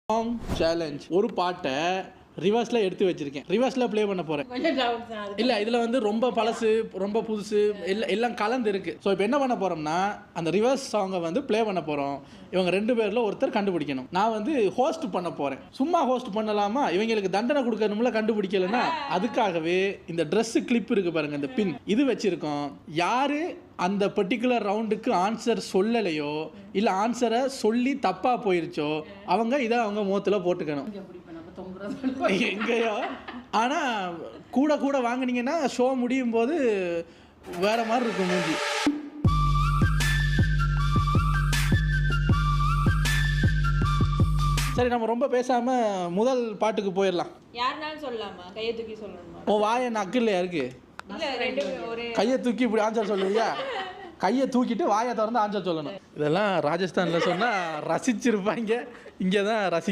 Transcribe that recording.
Song challenge ஒரு பாட்டை ரிவர்ஸில் எடுத்து வச்சிருக்கேன். ரிவர்ஸில் ப்ளே பண்ண போகிறேன். இல்லை இதில் வந்து ரொம்ப பழசு ரொம்ப புதுசு எல்லாம் கலந்து இருக்குது. ஸோ இப்போ என்ன பண்ண போகிறோம்னா அந்த ரிவர்ஸ் சாங்கை வந்து ப்ளே பண்ண போகிறோம். இவங்க 2 பேரில் ஒருத்தர் கண்டுபிடிக்கணும். நான் வந்து ஹோஸ்ட் பண்ண போகிறேன். சும்மா ஹோஸ்ட் பண்ணலாமா, இவங்களுக்கு தண்டனை கொடுக்கணும்ல கண்டுபிடிக்கலன்னா. அதுக்காகவே இந்த ட்ரெஸ்ஸு கிளிப் இருக்குது பாருங்கள், இந்த பின் இது வச்சுருக்கோம். யார் அந்த பர்டிகுலர் ரவுண்டுக்கு ஆன்சர் சொல்லலையோ இல்லை ஆன்சரை சொல்லி தப்பாக போயிருச்சோ அவங்க இதை அவங்க முகத்தில் போட்டுக்கணும். எங்கேயோ ஆனால் கூட கூட வாங்கினீங்கன்னா ஷோ முடியும் போது வேற மாதிரி இருக்கும் மூஞ்சி. சரி, நம்ம ரொம்ப பேசாம முதல் பாட்டுக்கு போயிடலாம். யாருனாலும் சொல்லலாமா? கையை தூக்கி சொல்லணுமா? ஓ வாய நக்கு இல்லையா இருக்கு? கையை தூக்கி இப்படி ஆன்சர் சொல்லுவியா? கையை தூக்கிட்டு வாயை திறந்து ஆன்சர் சொல்லணும். இதெல்லாம் ராஜஸ்தானில் சொன்னால் ரசிச்சிருப்பாங்க, இங்கே தான் ரசிக்க